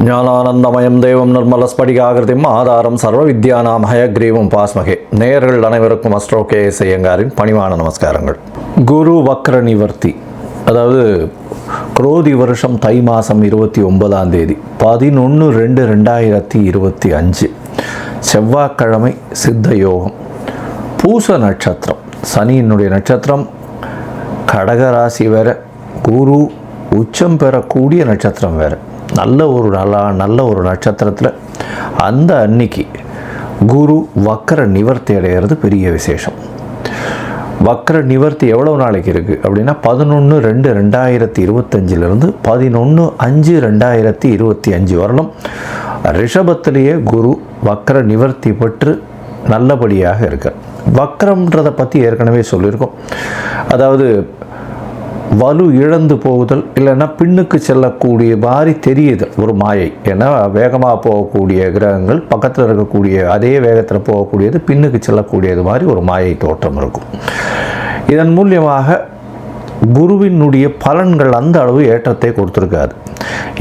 ஞானானந்தமயம் தேவம் நிர்மலஸ்படிகாகிருதிம் ஆதாரம் சர்வ வித்யானாம் ஹயக்ரீவம் பாஸ்மகே. நேயர்கள் அனைவருக்கும் அஸ்ட்ரோ கே.எஸ். ஐயங்காரின் பணிவான நமஸ்காரங்கள். குரு வக்ர நிவர்த்தி, அதாவது குரோதி வருஷம் தை மாதம் 29ஆம் தேதி 11/2/2025 செவ்வாய்க்கிழமை, சித்த யோகம், பூச நட்சத்திரம், சனியினுடைய நட்சத்திரம், கடகராசி வேற, குரு உச்சம் பெறக்கூடிய நட்சத்திரம் வேறு. நல்ல ஒரு நட்சத்திரத்தில் அந்த அன்னைக்கு குரு வக்ர நிவர்த்தி அடைகிறது பெரிய விசேஷம். வக்ர நிவர்த்தி எவ்வளோ நாளைக்கு இருக்குது அப்படின்னா 11/2/2025 11/5/2025 வரலும் ரிஷபத்திலேயே குரு வக்ர நிவர்த்தி பெற்று நல்லபடியாக இருக்கார். வக்ரம்ன்றதை பற்றி ஏற்கனவே சொல்லியிருக்கோம். அதாவது வலு இழந்து போகுதல், இல்லைன்னா பின்னுக்கு செல்லக்கூடிய மாதிரி தெரியுது ஒரு மாயை. ஏன்னா வேகமாக போகக்கூடிய கிரகங்கள் பக்கத்தில் இருக்கக்கூடிய அதே வேகத்தில் போகக்கூடியது பின்னுக்கு செல்லக்கூடியது மாதிரி ஒரு மாயை தோற்றம் இருக்கும். இதன் மூலியமாக குருவினுடைய பலன்கள் அந்த அளவு ஏற்றத்தை கொடுத்துருக்காது.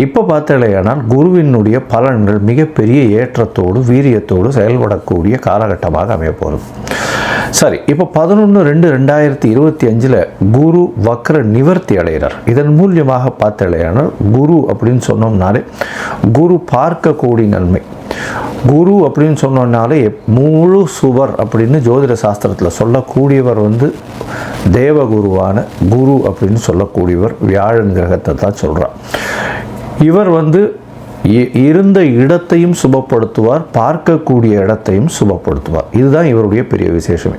இப்போ பார்த்தலையானால் குருவினுடைய பலன்கள் மிகப்பெரிய ஏற்றத்தோடு வீரியத்தோடு செயல்படக்கூடிய காலகட்டமாக அமையப்போகுது. சரி, இப்போ 11/2/2025 குரு வக்ர நிவர்த்தி அடைகிறார். இதன் மூலியமாக பார்த்தலையானால் குரு அப்படின்னு சொன்னோம்னாலே குரு பார்க்கக்கூடிய நன்மை. குரு அப்படின்னு சொன்னோம்னாலே முழு சுவர் அப்படின்னு ஜோதிட சாஸ்திரத்தில் சொல்லக்கூடியவர் தேவகுருவான குரு அப்படின்னு சொல்லக்கூடியவர் வியாழன் கிரகத்தை தான் சொல்கிறார். இவர் இருந்த இடத்தையும் சுபப்படுத்துவார், பார்க்கக்கூடிய இடத்தையும் சுபப்படுத்துவார். இதுதான் இவருடைய பெரிய விசேஷமே.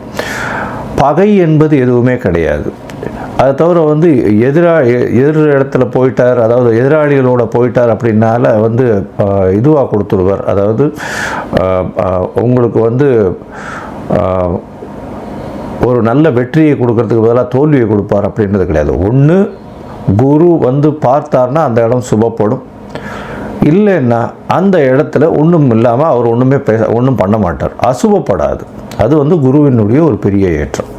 பகை என்பது எதுவுமே கிடையாது. அதை தவிர எதிர் இடத்துல போயிட்டார், அதாவது எதிராளிகளோட போயிட்டார் அப்படின்னால இதுவாக கொடுத்துருவார். அதாவது உங்களுக்கு ஒரு நல்ல வெற்றியை கொடுக்கறதுக்கு பதிலாக தோல்வியை கொடுப்பார் அப்படின்றது கிடையாது. ஒன்று குரு பார்த்தார்னா அந்த இடம் சுபப்படும், இல்லைன்னா அந்த இடத்துல ஒன்றும் இல்லாமல் அவர் ஒன்றும் பண்ண மாட்டார், அசுபப்படாது. அது குருவினுடைய ஒரு பெரிய ஏற்றம்.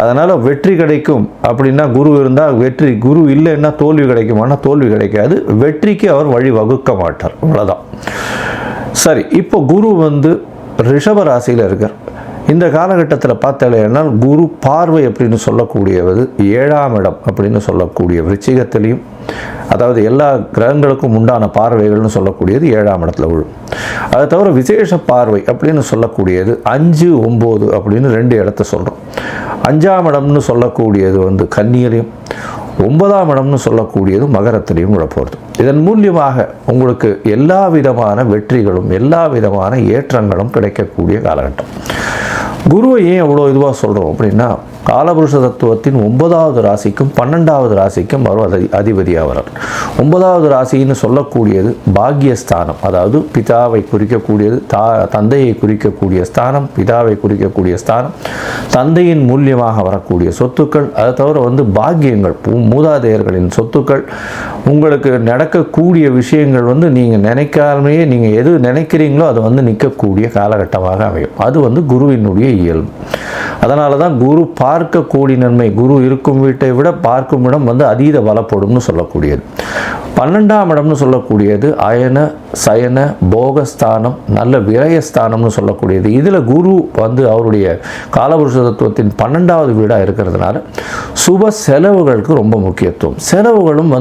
அதனால் வெற்றி கிடைக்கும் அப்படின்னா குரு இருந்தால் வெற்றி, குரு இல்லைன்னா தோல்வி கிடைக்குமானா தோல்வி கிடைக்காது. வெற்றிக்கு அவர் வழி வகுக்க மாட்டார், அவ்வளோதான். சரி, இப்போ குரு ரிஷப ராசியில் இருக்கார். இந்த காலகட்டத்தில் பார்த்தாலேனால் குரு பார்வை அப்படின்னு சொல்லக்கூடியது 7ஆம் இடம் அப்படின்னு சொல்லக்கூடிய விருச்சிகத்திலையும், அதாவது எல்லா கிரகங்களுக்கும் உண்டான பார்வைகள்னு சொல்லக்கூடியது 7ஆம் இடத்துல விழும். அதை தவிர விசேஷ பார்வை அப்படின்னு சொல்லக்கூடியது 5, 9 அப்படின்னு 2 இடத்த சொல்கிறோம். 5ஆம் இடம்னு சொல்லக்கூடியது கன்னியிலையும், 9ஆம் இடம்னு சொல்லக்கூடியது மகரத்திலையும் விழப்போகுது. இதன் மூலியமாக உங்களுக்கு எல்லா விதமான வெற்றிகளும் எல்லா விதமான ஏற்றங்களும் கிடைக்கக்கூடிய காலகட்டம். குருவை ஏன் எவ்வளோ இதுவாக சொல்கிறோம் அப்படின்னா, காலபுருஷ தத்துவத்தின் 9வது ராசிக்கும் 12வது ராசிக்கும் அவர் அதிபதியாக வரார். 9வது ராசின்னு சொல்லக்கூடியது பாக்யஸ்தானம், அதாவது பிதாவை குறிக்கக்கூடியது, தந்தையை குறிக்கக்கூடிய ஸ்தானம், பிதாவை குறிக்கக்கூடிய ஸ்தானம், தந்தையின் மூலியமாக வரக்கூடிய சொத்துக்கள், அதை தவிர பாக்கியங்கள், மூதாதையர்களின் சொத்துக்கள், உங்களுக்கு நடக்கக்கூடிய விஷயங்கள் நீங்கள் நினைக்காமலேயே நீங்கள் எது நினைக்கிறீங்களோ அது நிற்கக்கூடிய காலகட்டமாக அமையும். அது குருவினுடைய இயல்பு. அதனால தான் குரு பார்க்கக்கூடிய நன்மை, குரு இருக்கும் வீட்டை விட பார்க்கும் இடம் அதீத பலப்படும்னு சொல்லக்கூடியது. 12ஆம் இடம்னு சொல்லக்கூடியது அயன சயன போகஸ்தானம், நல்ல விரயஸ்தானம்னு சொல்லக்கூடியது. இதில் குரு அவருடைய காலபுருஷ தத்துவத்தின் 12வது வீடாக இருக்கிறதுனால சுப செலவுகளுக்கு ரொம்ப முக்கியத்துவம். செலவுகளும்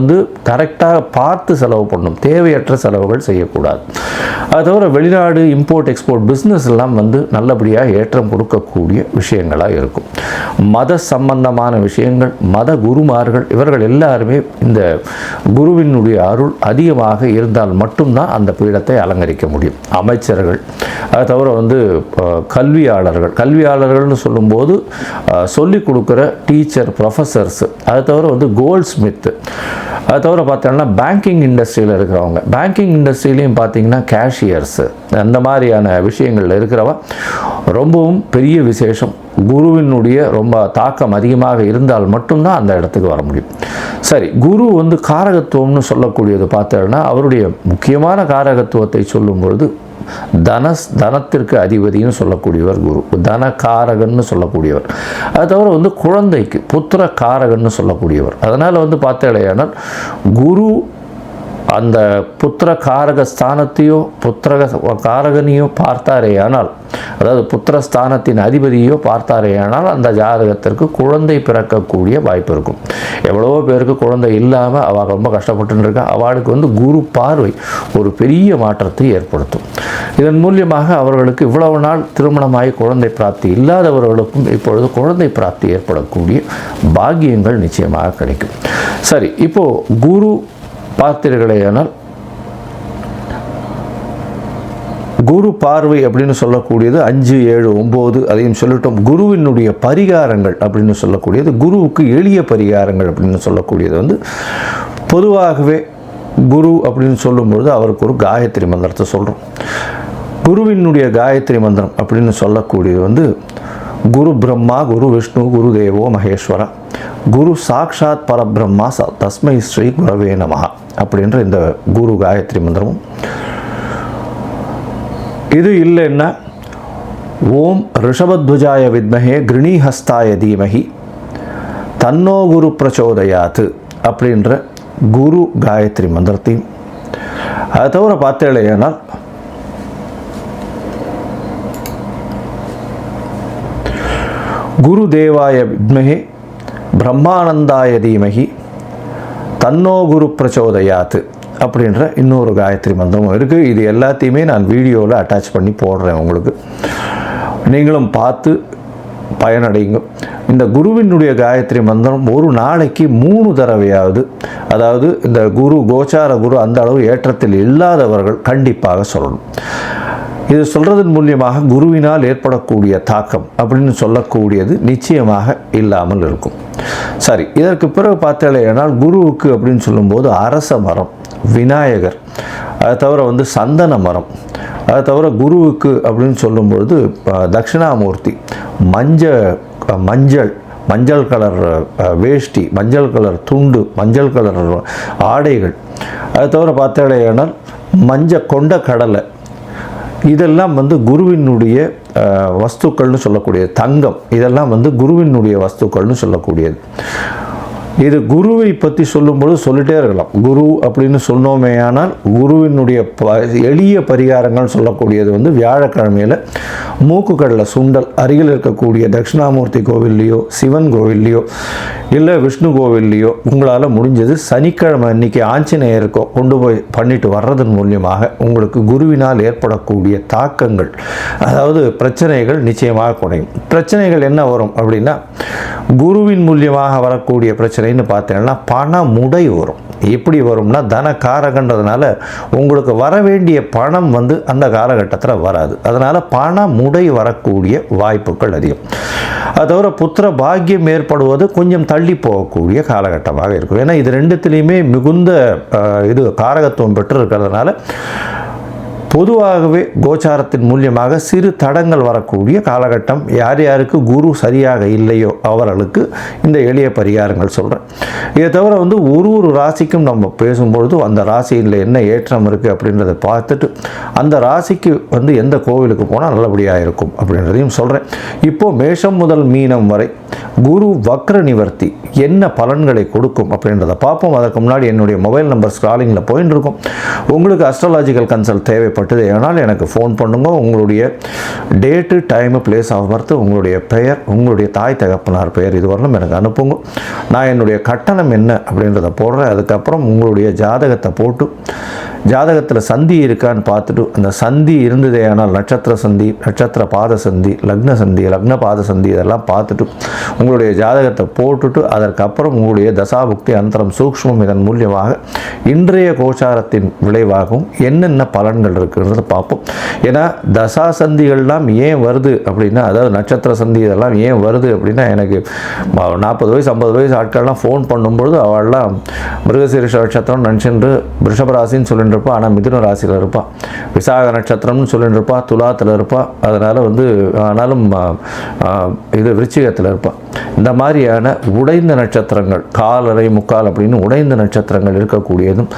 கரெக்டாக பார்த்து செலவு பண்ணணும், தேவையற்ற செலவுகள் செய்யக்கூடாது. அது தவிர வெளிநாடு இம்போர்ட் எக்ஸ்போர்ட் பிஸ்னஸ் எல்லாம் நல்லபடியாக ஏற்றம் கொடுக்கக்கூடிய விஷயங்களாக இருக்கும். மத சம்பந்தமான விஷயங்கள், மத குருமார்கள் இவர்கள் எல்லாருமே இந்த குருவினுடைய அருள் அதிகமாக இருந்தால் மட்டும்தான் அந்த பீடத்தை அலங்கரிக்க முடியும். அமைச்சர்கள், அதை தவிர கல்வியாளர்கள்னு சொல்லும்போது சொல்லிக் கொடுக்குற டீச்சர், ப்ரொஃபஸர்ஸ், அதை தவிர கோல்ட் ஸ்மித்து, அதை தவிர பார்த்தோம்னா பேங்கிங் இண்டஸ்ட்ரியில் இருக்கிறவங்க, பேங்கிங் இண்டஸ்ட்ரியிலையும் பார்த்தீங்கன்னா கேஷியர்ஸு, அந்த மாதிரியான விஷயங்கள் இருக்கிறவ ரொம்பவும் பெரிய விசேஷம். குருவினுடைய ரொம்ப தாக்கம் அதிகமாக இருந்தால் மட்டும்தான் அந்த இடத்துக்கு வர முடியும். சரி, குரு காரகத்துவம்னு சொல்லக்கூடியது பார்த்தோம்னா அவருடைய முக்கியமான காரகத்துவத்தை சொல்லும் பொழுது தனத்திற்கு அதிபதினு சொல்லக்கூடியவர் குரு, தனகாரகன்னு சொல்லக்கூடியவர். அது தவிர குழந்தைக்கு புத்திர காரகன்னு சொல்லக்கூடியவர். அதனால் பார்த்தேனால் குரு அந்த புத்திர காரக ஸ்தானத்தையோ புத்திர காரகனையோ பார்த்தாரேயானால், அதாவது புத்திரஸ்தானத்தின் அதிபதியோ பார்த்தாரேயானால் அந்த ஜாதகத்திற்கு குழந்தை பிறக்கக்கூடிய வாய்ப்பு இருக்கும். எவ்வளவோ பேருக்கு குழந்தை இல்லாமல் அவள் ரொம்ப கஷ்டப்பட்டு இருக்கா. அவளுக்கு குரு பார்வை ஒரு பெரிய மாற்றத்தை ஏற்படுத்தும். இதன் மூலியமாக அவர்களுக்கு இவ்வளவு நாள் திருமணமாகி குழந்தை பிராப்தி இல்லாதவர்களுக்கும் இப்பொழுது குழந்தை பிராப்தி ஏற்படக்கூடிய பாக்கியங்கள் நிச்சயமாக கிடைக்கும். சரி, இப்போது குரு பார்த்தீர்களேயானால் குரு பார்வை அப்படின்னு சொல்லக்கூடியது 5, 7, 9 அதையும் சொல்லிட்டோம். குருவினுடைய பரிகாரங்கள் அப்படின்னு சொல்லக்கூடியது, குருவுக்கு எளிய பரிகாரங்கள் அப்படின்னு சொல்லக்கூடியது பொதுவாகவே குரு அப்படின்னு சொல்லும்பொழுது அவருக்கு ஒரு காயத்ரி மந்திரத்தை சொல்கிறோம். குருவினுடைய காயத்ரி மந்திரம் அப்படின்னு சொல்லக்கூடியது குரு பிரம்மா, குரு விஷ்ணு, குரு தேவோ மகேஸ்வரா, குரு சாக்ஷாத் பரபிரம்மா தஸ்மை ஸ்ரீ குரவே நமஹ அப்படின்ற இந்த குரு காயத்ரி மந்திரமும், இது இல்லைன்னா ஓம் ரிஷபத்வஜாய வித்மஹே கிருணிஹஸ்தாய தீமஹி தன்னோ குரு பிரச்சோதயாத் அப்படின்ற குரு காயத்ரி மந்திரத்தையும், அதை தவிர பார்த்தேனால் குரு தேவாய வித்மஹே பிரம்மானந்தாய தீமஹி தன்னோ குரு பிரச்சோதயாத் அப்படின்ற இன்னொரு காயத்ரி மந்திரமும் இருக்குது. இது எல்லாத்தையுமே நான் வீடியோவில் அட்டாச் பண்ணி போடுறேன். உங்களுக்கு நீங்களும் பார்த்து பயனடைங்க. இந்த குருவினுடைய காயத்ரி மந்திரம் ஒரு நாளைக்கு 3 தடவையாவது, அதாவது இந்த குரு கோச்சார குரு அந்த அளவு ஏற்றத்தில் இல்லாதவர்கள் கண்டிப்பாக சொல்லணும். இது சொல்கிறதன் மூலியமாக குருவினால் ஏற்படக்கூடிய தாக்கம் அப்படின்னு சொல்லக்கூடியது நிச்சயமாக இல்லாமல் இருக்கும். சரி, இதற்கு பிறகு பார்த்தேனால் குருவுக்கு அப்படின்னு சொல்லும்போது அரச மரம், விநாயகர், அதை தவிர சந்தன மரம், அதை தவிர குருவுக்கு அப்படின்னு சொல்லும்பொழுது தட்சிணாமூர்த்தி, மஞ்சள் கலர் வேஷ்டி, மஞ்சள் கலர் துண்டு, மஞ்சள் கலர் ஆடைகள், அதை தவிர பார்த்தேனால் கொண்ட கடலை, இதெல்லாம் குருவினுடைய வஸ்துக்கள்னு சொல்லக்கூடியது. தங்கம், இதெல்லாம் குருவினுடைய வஸ்துக்கள்னு சொல்லக்கூடியது. இது குருவை பற்றி சொல்லும்போது சொல்லிட்டே இருக்கலாம். குரு அப்படின்னு சொன்னோமே, ஆனால் குருவினுடைய எளிய பரிகாரங்கள் சொல்லக்கூடியது வியாழக்கிழமையில் மூக்குக்கடலை சுண்டல் அருகில் இருக்கக்கூடிய தட்சிணாமூர்த்தி கோவில்லையோ, சிவன் கோவில்லையோ, இல்லை விஷ்ணு கோவில்லையோ உங்களால் முடிஞ்சது சனிக்கிழமை அன்றைக்கி ஆஞ்சநேயருக்கோ கொண்டு போய் பண்ணிட்டு வர்றதன் மூலியமாக உங்களுக்கு குருவினால் ஏற்படக்கூடிய தாக்கங்கள், அதாவது பிரச்சனைகள் நிச்சயமாக குறையும். பிரச்சனைகள் என்ன வரும் அப்படின்னா, குருவின் மூலியமாக வரக்கூடிய பிரச்சனைன்னு பார்த்தீங்கன்னா பண முடை வரும். எப்படி வரும்னா, தன காரகன்றதுனால உங்களுக்கு வர வேண்டிய பணம் அந்த காலகட்டத்தில் வராது. அதனால் பண முடை வரக்கூடிய வாய்ப்புகள் அதிகம். அது தவிர புத்திர பாக்கியம் ஏற்படுவது கொஞ்சம் தள்ளி போகக்கூடிய காலகட்டமாக இருக்கும். ஏன்னா இது ரெண்டுத்திலையுமே மிகுந்த காரகத்துவம் பெற்று இருக்கிறதுனால பொதுவாகவே கோச்சாரத்தின் மூலியமாக சிறு தடங்கள் வரக்கூடிய காலகட்டம். யார் யாருக்கு குரு சரியாக இல்லையோ அவர்களுக்கு இந்த எளிய பரிகாரங்கள் சொல்கிறேன். இதை தவிர ஒரு ராசிக்கும் நம்ம பேசும்பொழுது அந்த ராசியில் என்ன ஏற்றம் இருக்குது அப்படின்றத பார்த்துட்டு அந்த ராசிக்கு எந்த கோவிலுக்கு போனால் நல்லபடியாக இருக்கும் அப்படின்றதையும் சொல்கிறேன். இப்போது மேஷம் முதல் மீனம் வரை குரு வக்ர நிவர்த்தி என்ன பலன்களை கொடுக்கும் அப்படின்றத பார்ப்போம். அதற்கு முன்னாடி என்னுடைய மொபைல் நம்பர் ஸ்க்ராலிங்கில் போயின்னு இருக்கும். உங்களுக்கு அஸ்ட்ராலாஜிக்கல் கன்சல்ட் தேவைப்பட்டது ஏனால் எனக்கு ஃபோன் பண்ணுங்க. உங்களுடைய date, time, place of birth, உங்களுடைய பெயர், உங்களுடைய தாய் தகப்பனார் பெயர் இதுவரையிலும் எனக்கு அனுப்புங்க. நான் என்னுடைய கட்டணம் என்ன அப்படின்றத போடுறேன். அதுக்கப்புறம் உங்களுடைய ஜாதகத்தை போட்டு ஜாதகத்தில் சந்தி இருக்கான்னு பார்த்துட்டு, அந்த சந்தி இருந்ததே ஆனால் நட்சத்திர சந்தி, நட்சத்திர பாத சந்தி, லக்ன சந்தி, லக்ன பாத சந்தி இதெல்லாம் பார்த்துட்டு உங்களுடைய ஜாதகத்தை போட்டுட்டு அதற்கப்புறம் உங்களுடைய தசாபுக்தி அந்தரம் சூக்ஷ்மம் இதன் மூலியமாக இன்றைய கோச்சாரத்தின் விளைவாகவும் என்னென்ன பலன்கள் இருக்குன்றத பார்ப்போம். ஏன்னா தசா சந்திகள்லாம் ஏன் வருது அப்படின்னா, அதாவது நட்சத்திர சந்தி இதெல்லாம் ஏன் வருது அப்படின்னா, எனக்கு 40 வயசு 50 வயசு ஆட்கள்லாம் ஃபோன் பண்ணும்பொழுது அவள்லாம் மிருகசீரிஷ நட்சத்திரம் நினச்சிட்டு ரிஷபராசின்னு சொல்லிட்டு இருப்பா, ஆனால் மிதுன ராசியில் இருப்பாள். விசாக நட்சத்திரம்னு சொல்லிட்டு இருப்பா, துலாத்தில் இருப்பாள். அதனால் ஆனாலும் இது விருச்சிகத்தில் இருப்பாள். இந்த மாதிரியான உடைந்த நட்சத்திரங்கள், காலரை முக்கால் அப்படின்னு உடைந்த நட்சத்திரங்கள் இருக்கக்கூடியதும்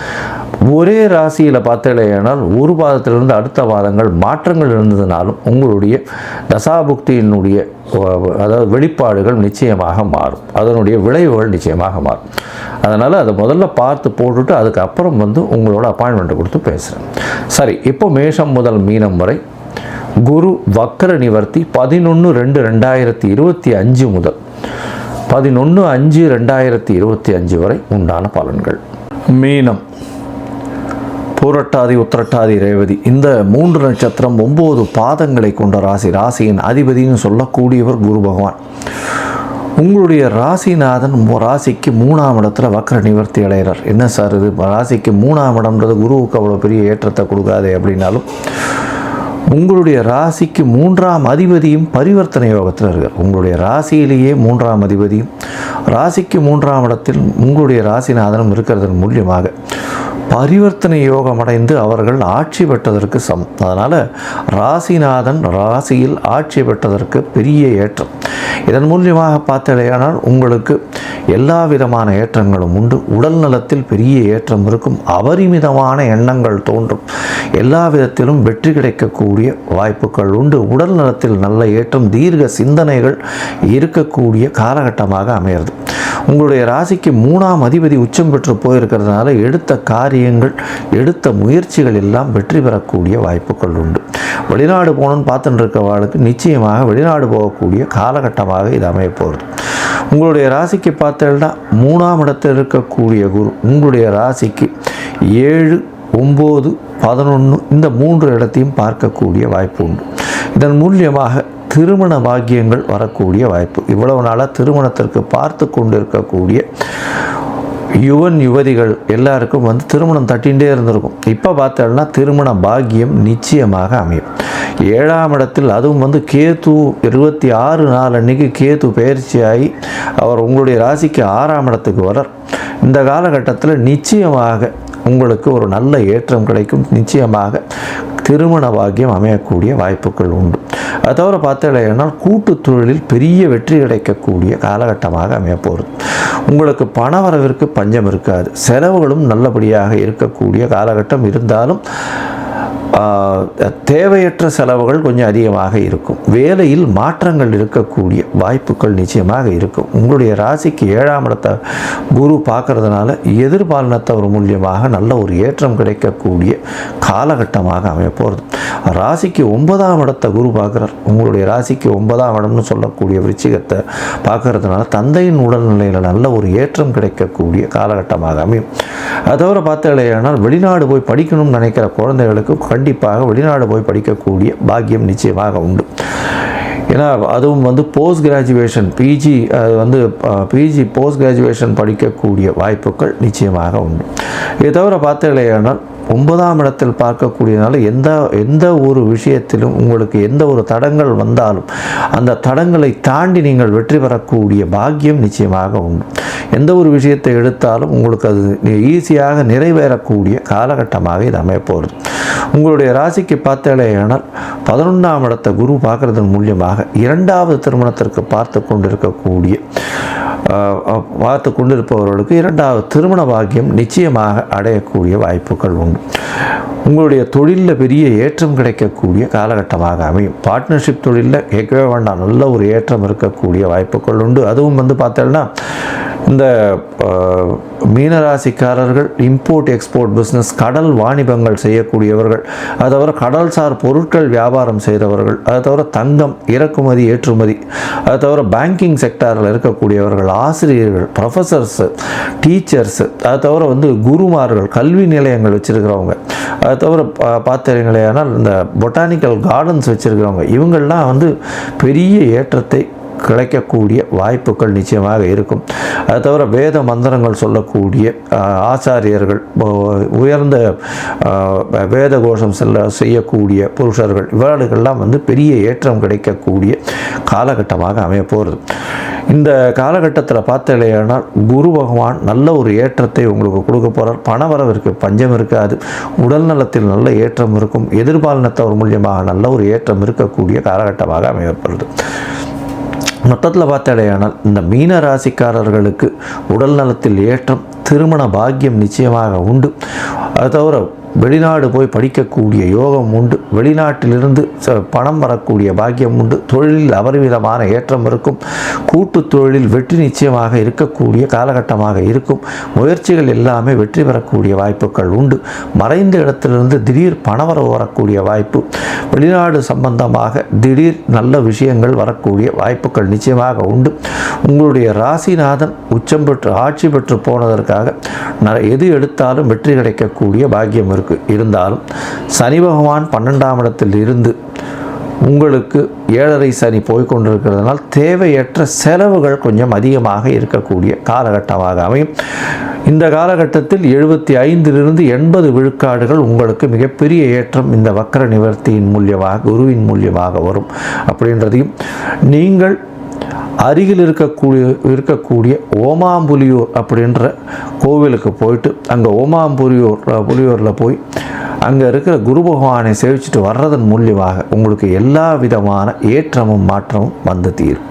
ஒரே ராசியில் பார்த்தேனால் ஒரு பாதத்திலிருந்து அடுத்த பாதங்கள் மாற்றங்கள் இருந்ததுனாலும் உங்களுடைய தசாபுக்தியினுடைய அதாவது வெளிப்பாடுகள் நிச்சயமாக மாறும். அதனுடைய விளைவுகள் நிச்சயமாக மாறும். அதனால் அதை முதல்ல பார்த்து போட்டுட்டு அதுக்கப்புறம் வந்து உங்களோட அப்பாயின்மெண்ட்டை கொடுத்து பேசுகிறேன். சரி, இப்போ மேஷம் முதல் மீனம் வரை குரு வக்ர நிவர்த்தி 11/2/2025 முதல் 11/5/2025 வரை உண்டான பலன்கள். மீனம், பூரட்டாதி, உத்திரட்டாதி, ரேவதி இந்த 3 நட்சத்திரம் 9 பாதங்களை கொண்ட ராசி. ராசியின் அதிபதினு சொல்லக்கூடியவர் குரு பகவான். உங்களுடைய ராசிநாதன் ராசிக்கு 3ஆம் இடத்துல வக்ர நிவர்த்தி அடைகிறார். என்ன சார் இது, ராசிக்கு 3ஆம் இடம்ன்றது குருவுக்கு அவ்வளோ பெரிய ஏற்றத்தை கொடுக்காதே அப்படின்னாலும், உங்களுடைய ராசிக்கு 3ஆம் அதிபதியும் பரிவர்த்தனை யோகத்தில் இருக்கார். உங்களுடைய ராசியிலேயே 3ஆம் அதிபதியும் ராசிக்கு 3ஆம் இடத்தில் உங்களுடைய ராசிநாதனும் இருக்கிறதன் மூலியமாக பரிவர்த்தனை யோகம் அடைந்து அவர்கள் ஆட்சி பெற்றதற்கு அதனால் ராசிநாதன் ராசியில் ஆட்சி பெற்றதற்கு பெரிய ஏற்றம். இதன் மூலியமாக பார்த்தலையானால் உங்களுக்கு எல்லா விதமான ஏற்றங்களும் உண்டு. உடல் நலத்தில் பெரிய ஏற்றம் இருக்கும். அபரிமிதமான எண்ணங்கள் தோன்றும். எல்லா விதத்திலும் வெற்றி கிடைக்கக்கூடிய வாய்ப்புகள் உண்டு. உடல் நலத்தில் நல்ல ஏற்றம், தீர்க்க சிந்தனைகள் இருக்கக்கூடிய காலகட்டமாக அமைகிறது. உங்களுடைய ராசிக்கு 3ஆம் அதிபதி உச்சம் பெற்று போயிருக்கிறதுனால எடுத்த காரியங்கள், எடுத்த முயற்சிகள் எல்லாம் வெற்றி பெறக்கூடிய வாய்ப்புகள் உண்டு. வெளிநாடு போகணுன்னு பார்த்துட்டு இருக்கவாளுக்கு நிச்சயமாக வெளிநாடு போகக்கூடிய காலகட்டமாக இது அமைய போகிறது. உங்களுடைய ராசிக்கு பார்த்தீங்கன்னா 3ஆம் இடத்தில் இருக்கக்கூடிய குரு உங்களுடைய ராசிக்கு 7, 9, 11 இந்த 3 இடத்தையும் பார்க்கக்கூடிய வாய்ப்பு உண்டு. இதன் மூலியமாக திருமண பாக்கியங்கள் வரக்கூடிய வாய்ப்பு. இவ்வளவு நாளாக திருமணத்திற்கு பார்த்து கொண்டு இருக்கக்கூடிய யுவதிகள் எல்லாருக்கும் வந்து திருமணம் தட்டிகிட்டே இருந்திருக்கும். இப்போ பார்த்தோம்னா திருமண பாக்கியம் நிச்சயமாக அமையும். 7ஆம் இடத்தில் அதுவும் வந்து கேது 26 நாள் அன்னைக்கு கேது பயிற்சியாகி அவர் உங்களுடைய ராசிக்கு 6ஆம் இடத்துக்கு வரார். இந்த காலகட்டத்தில் நிச்சயமாக உங்களுக்கு ஒரு நல்ல ஏற்றம் கிடைக்கும். நிச்சயமாக திருமண பாக்கியம் அமையக்கூடிய வாய்ப்புகள் உண்டு. அதை தவிர பார்த்தீங்கன்னா கூட்டு தொழிலில் பெரிய வெற்றி கிடைக்கக்கூடிய காலகட்டமாக அமையப்போகிறது. உங்களுக்கு பண வரவிற்கு பஞ்சம் இருக்காது. செலவுகளும் நல்லபடியாக இருக்கக்கூடிய காலகட்டம் இருந்தாலும் தேவையற்ற செலவுகள் கொஞ்சம் அதிகமாக இருக்கும். வேலையில் மாற்றங்கள் இருக்கக்கூடிய வாய்ப்புகள் நிச்சயமாக இருக்கும். உங்களுடைய ராசிக்கு 7ஆம் இடத்தை குரு பார்க்கறதுனால எதிர்பாலினத்தவர் மூலியமாக நல்ல ஒரு ஏற்றம் கிடைக்கக்கூடிய காலகட்டமாக அமைய போகிறது. ராசிக்கு 9ஆம் இடத்தை குரு பார்க்குறார். உங்களுடைய ராசிக்கு 9ஆம் இடம்னு சொல்லக்கூடிய விருச்சிகத்தை பார்க்கறதுனால தந்தையின் உடல்நிலையில் நல்ல ஒரு ஏற்றம் கிடைக்கக்கூடிய காலகட்டமாக அமையும். அதை தவிர பார்த்தீங்கன்னா வெளிநாடு போய் படிக்கணும்னு நினைக்கிற குழந்தைகளுக்கு கண்டிப்பாக வெளிநாடு போய் படிக்கக்கூடிய பாக்கியம் நிச்சயமாக உண்டு. ஏன்னா அதுவும் வந்து post graduation PG post graduation படிக்கக்கூடிய வாய்ப்புகள் நிச்சயமாக உண்டு. இதை தவிர பார்த்தீங்கன்னா 9ஆம் இடத்தில் பார்க்கக்கூடியனால எந்த ஒரு விஷயத்திலும் உங்களுக்கு எந்த ஒரு தடங்கள் வந்தாலும் அந்த தடங்களை தாண்டி நீங்கள் வெற்றி பெறக்கூடிய பாக்கியம் நிச்சயமாக உண்டு. எந்த ஒரு விஷயத்தை எடுத்தாலும் உங்களுக்கு அது ஈஸியாக நிறைவேறக்கூடிய காலகட்டமாக இது அமையப்போகிறது. உங்களுடைய ராசிக்கு பார்த்தேனால் 11ஆம் இடத்தை குரு பார்க்கறதன் மூலியமாக 2வது திருமணத்திற்கு பார்த்து கொண்டிருப்பவர்களுக்கு 2வது திருமண பாக்கியம் நிச்சயமாக அடையக்கூடிய வாய்ப்புகள் உண்டு. உங்களுடைய தொழிலில் பெரிய ஏற்றம் கிடைக்கக்கூடிய காலகட்டமாக அமையும். பார்ட்னர்ஷிப் தொழிலில் கேட்கவே வேண்டாம், நல்ல ஒரு ஏற்றம் இருக்கக்கூடிய வாய்ப்புகள் உண்டு. அதுவும் வந்து பார்த்தோன்னா இந்த மீனராசிக்காரர்கள் இம்போர்ட் எக்ஸ்போர்ட் பிஸ்னஸ், கடல் வாணிபங்கள் செய்யக்கூடியவர்கள், அதை தவிர கடல்சார் பொருட்கள் வியாபாரம் செய்தவர்கள், அதை தவிர தங்கம் இறக்குமதி ஏற்றுமதி, அதை தவிர பேங்கிங் செக்டாரில் இருக்கக்கூடியவர்கள், ஆசிரியர்கள், ப்ரொஃபஸர்ஸு, டீச்சர்ஸு, அதை தவிர வந்து குருமார்கள், கல்வி நிலையங்கள் வச்சுருக்கிறவங்க, அதை தவிர பார்த்தீங்களேனால் இந்த பொட்டானிக்கல் கார்டன்ஸ் வச்சுருக்கிறவங்க, இவங்கள்லாம் வந்து பெரிய ஏற்றத்தை கிடைக்கக்கூடிய வாய்ப்புகள் நிச்சயமாக இருக்கும். அதை தவிர வேத மந்திரங்கள் சொல்லக்கூடிய ஆச்சாரியர்கள், உயர்ந்த வேத கோஷம் செய்யக்கூடிய புருஷர்கள், இவர்களுக்கெல்லாம் வந்து பெரிய ஏற்றம் கிடைக்கக்கூடிய காலகட்டமாக அமைய போகிறது. இந்த காலகட்டத்தில் பார்த்தலையானால் குரு பகவான் நல்ல ஒரு ஏற்றத்தை உங்களுக்கு கொடுக்க போகிறார். பணவரவிற்கு பஞ்சம் இருக்காது. உடல் நலத்தில் நல்ல ஏற்றம் இருக்கும். எதிர்பாலினத்தவர் மூலியமாக நல்ல ஒரு ஏற்றம் இருக்கக்கூடிய காலகட்டமாக அமையப்படுது. மொத்தத்தில் பார்த்தடையானால் இந்த மீன ராசிக்காரர்களுக்கு உடல் நலத்தில் ஏற்றம், திருமண பாக்கியம் நிச்சயமாக உண்டு. அது தவிர வெளிநாடு போய் படிக்கக்கூடிய யோகம் உண்டு. வெளிநாட்டிலிருந்து பணம் வரக்கூடிய பாக்கியம் உண்டு. தொழிலில் அபரிமிதமான ஏற்றம் இருக்கும். கூட்டு தொழிலில் வெற்றி நிச்சயமாக இருக்கக்கூடிய காலகட்டமாக இருக்கும். முயற்சிகள் எல்லாமே வெற்றி பெறக்கூடிய வாய்ப்புகள் உண்டு. மறைந்த இடத்திலிருந்து திடீர் பணவரவு வரக்கூடிய வாய்ப்பு, வெளிநாடு சம்பந்தமாக திடீர் நல்ல விஷயங்கள் வரக்கூடிய வாய்ப்புகள் நிச்சயமாக உண்டு. உங்களுடைய ராசிநாதன் உச்சம் பெற்று ஆட்சி பெற்று போனதற்காக எது எடுத்தாலும் வெற்றி கிடைக்கக்கூடிய பாக்கியம் இருந்தாலும் சனி பகவான் 12ஆம் இடத்தில் இருந்து உங்களுக்கு 7.5 சனி போய்கொண்டிருக்கிறதுனால் தேவையற்ற செலவுகள் கொஞ்சம் அதிகமாக இருக்கக்கூடிய காலகட்டமாக அமையும். இந்த காலகட்டத்தில் 75லிருந்து 80 விழுக்காடுகள் உங்களுக்கு மிகப்பெரிய ஏற்றம் இந்த வக்கர நிவர்த்தியின் மூலியமாக, குருவின் மூலியமாக வரும் அப்படின்றதையும், நீங்கள் அருகில் இருக்கக்கூடிய ஓமாம்புலியூர் அப்படின்ற கோவிலுக்கு போயிட்டு அங்கே புலியூரில் போய் அங்கே இருக்கிற குரு பகவானை சேவிச்சுட்டு வர்றதன் மூலியமாக உங்களுக்கு எல்லா விதமான ஏற்றமும் மாற்றமும் வந்து தீரும்.